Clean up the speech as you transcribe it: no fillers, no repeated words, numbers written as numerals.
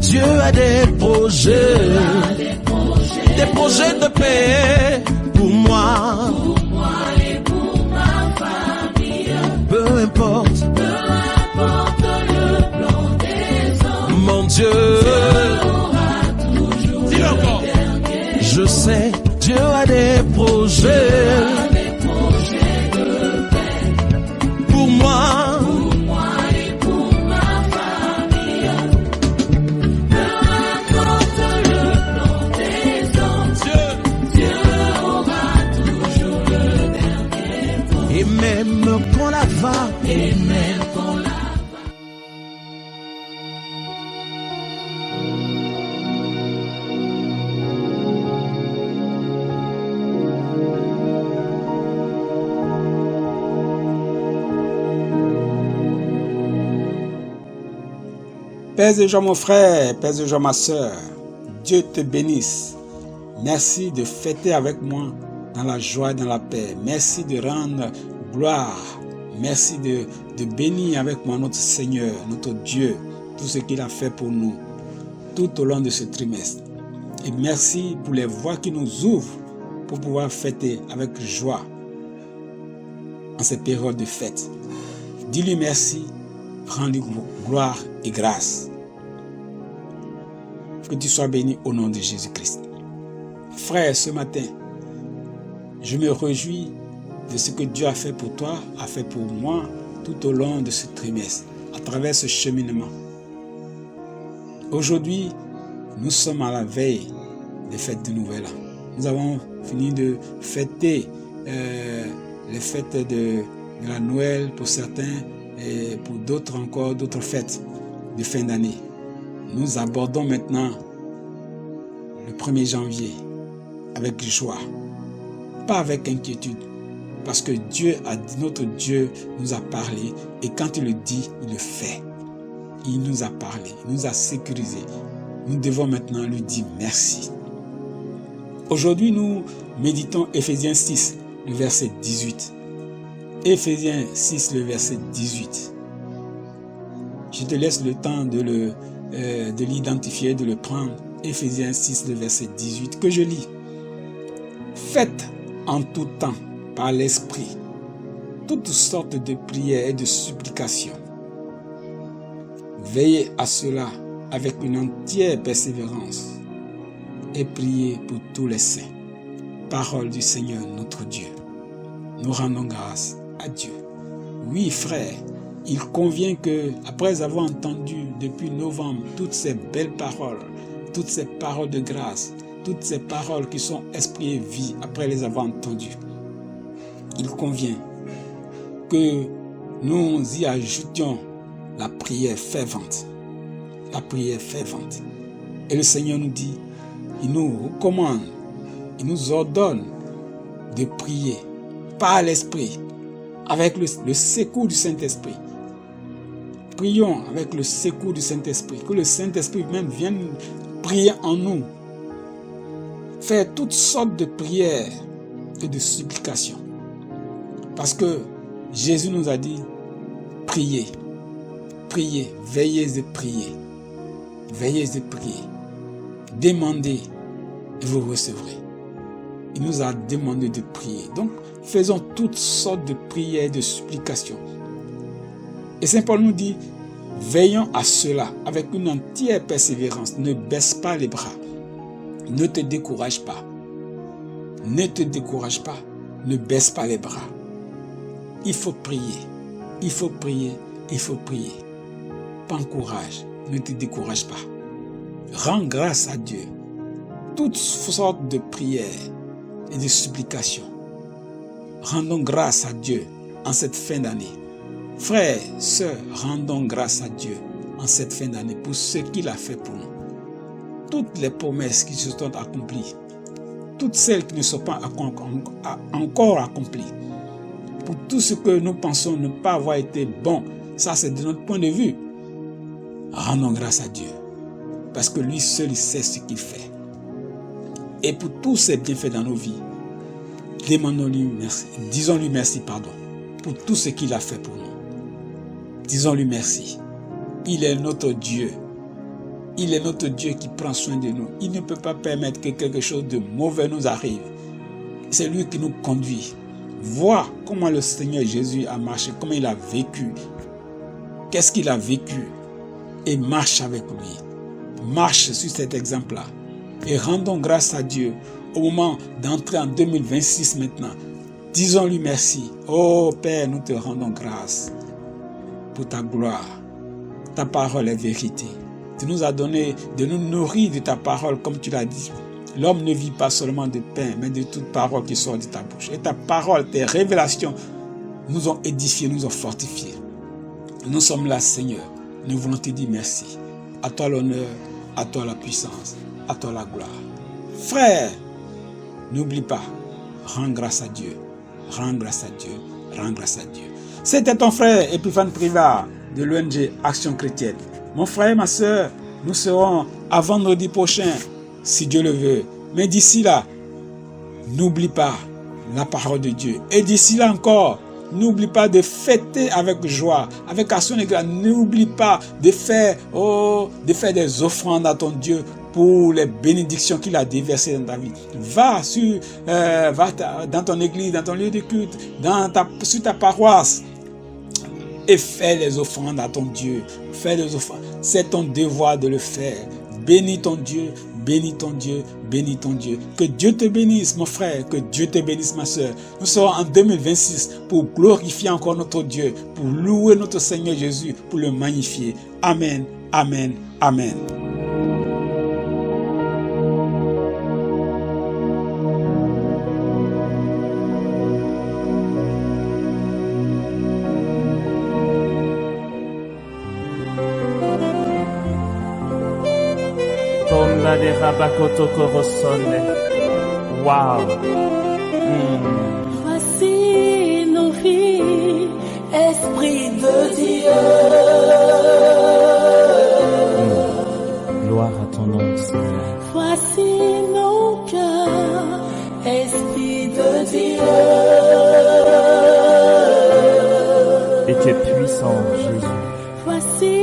Dieu a des projets de paix pour moi et pour ma famille. Peu importe le plan des hommes, mon Dieu aura toujours dis-le encore. le dernier. Je sais Dieu a des projets De paix pour moi pour moi et pour ma famille. Peu importe le plan des hommes, Dieu aura toujours le dernier mot. et même quand la va Et même quand la Père de joie mon frère, Père de joie ma soeur, Dieu te bénisse. Merci de fêter avec moi dans la joie et dans la paix. Merci de rendre gloire. Merci de bénir avec moi notre Seigneur, notre Dieu, tout ce qu'il a fait pour nous tout au long de ce trimestre. Et merci pour les voies qui nous ouvrent pour pouvoir fêter avec joie en cette période de fête. Dis-lui merci, rends-lui gloire et grâce. Que tu sois béni au nom de Jésus-Christ. Frère, ce matin, je me réjouis de ce que Dieu a fait pour toi, a fait pour moi tout au long de ce trimestre, à travers ce cheminement. Aujourd'hui, nous sommes à la veille des fêtes de Nouvel An. Nous avons fini de fêter les fêtes de la Noël pour certains et pour d'autres encore, d'autres fêtes de fin d'année. Nous abordons maintenant le 1er janvier avec joie, pas avec inquiétude, parce que Dieu a dit, notre Dieu nous a parlé et quand il le dit, il le fait. Il nous a parlé, il nous a sécurisé. Nous devons maintenant lui dire merci. Aujourd'hui, nous méditons Éphésiens 6, le verset 18. Éphésiens 6, le verset 18. Je te laisse le temps de l'identifier, de le prendre. Éphésiens 6, le verset 18, que je lis. Faites en tout temps, par l'Esprit, toutes sortes de prières et de supplications. Veillez à cela avec une entière persévérance et priez pour tous les saints. Parole du Seigneur notre Dieu. Nous rendons grâce à Dieu. Oui, frère, il convient que, après avoir entendu depuis novembre toutes ces belles paroles, toutes ces paroles de grâce, toutes ces paroles qui sont esprit et vie, après les avoir entendues, il convient que nous y ajoutions la prière fervente. La prière fervente. Et le Seigneur nous dit, il nous recommande, il nous ordonne de prier par l'Esprit, avec le secours du Saint-Esprit. Prions avec le secours du Saint-Esprit, que le Saint-Esprit même vienne prier en nous. Faire toutes sortes de prières et de supplications. Parce que Jésus nous a dit, priez, priez, veillez et priez. Veillez et priez. Demandez et vous recevrez. Il nous a demandé de prier. Donc, faisons toutes sortes de prières et de supplications. Et Saint Paul nous dit, veillons à cela avec une entière persévérance. Ne baisse pas les bras. Ne te décourage pas. Ne te décourage pas. Ne baisse pas les bras. Il faut prier. Il faut prier. Il faut prier. Prends courage. Ne te décourage pas. Rends grâce à Dieu. Toutes sortes de prières et de supplications. Rendons grâce à Dieu en cette fin d'année. Frères, sœurs, rendons grâce à Dieu en cette fin d'année pour ce qu'il a fait pour nous. Toutes les promesses qui se sont accomplies, toutes celles qui ne sont pas encore accomplies, pour tout ce que nous pensons ne pas avoir été bon, ça c'est de notre point de vue. Rendons grâce à Dieu, parce que lui seul il sait ce qu'il fait. Et pour tous ses bienfaits dans nos vies, demandons-lui merci, disons-lui merci, pour tout ce qu'il a fait pour nous. Disons-lui merci. Il est notre Dieu. Il est notre Dieu qui prend soin de nous. Il ne peut pas permettre que quelque chose de mauvais nous arrive. C'est lui qui nous conduit. Vois comment le Seigneur Jésus a marché, comment il a vécu. Qu'est-ce qu'il a vécu? Et marche avec lui. Marche sur cet exemple-là. Et rendons grâce à Dieu au moment d'entrer en 2026 maintenant. Disons-lui merci. Oh Père, nous te rendons grâce pour ta gloire. Ta parole est vérité. Tu nous as donné de nous nourrir de ta parole comme tu l'as dit. L'homme ne vit pas seulement de pain, mais de toute parole qui sort de ta bouche. Et ta parole, tes révélations nous ont édifiés, nous ont fortifiés. Nous sommes là, Seigneur. Nous voulons te dire merci. À toi l'honneur, à toi la puissance, à toi la gloire. Frère, n'oublie pas, rends grâce à Dieu. Rends grâce à Dieu. Rends grâce à Dieu. C'était ton frère Epiphane Privard de l'ONG Action Chrétienne. Mon frère et ma soeur, nous serons à vendredi prochain, si Dieu le veut. Mais d'ici là, n'oublie pas la parole de Dieu. Et d'ici là encore, n'oublie pas de fêter avec joie, avec action de grâce. N'oublie pas de faire des offrandes à ton Dieu pour les bénédictions qu'il a déversées dans ta vie. Va dans ton église, dans ton lieu de culte, sur ta paroisse et fais les offrandes à ton Dieu. Fais les offrandes. C'est ton devoir de le faire. Bénis ton Dieu, bénis ton Dieu, bénis ton Dieu. Que Dieu te bénisse, mon frère, que Dieu te bénisse, ma soeur. Nous serons en 2026 pour glorifier encore notre Dieu, pour louer notre Seigneur Jésus, pour le magnifier. Amen, amen, amen. Tonda de Rabakoto Korosone. Wow. Voici nos vies, Esprit de Dieu. Gloire à ton nom, Seigneur. Voici nos cœurs, Esprit de Dieu. Et tu es puissant, Jésus. Voici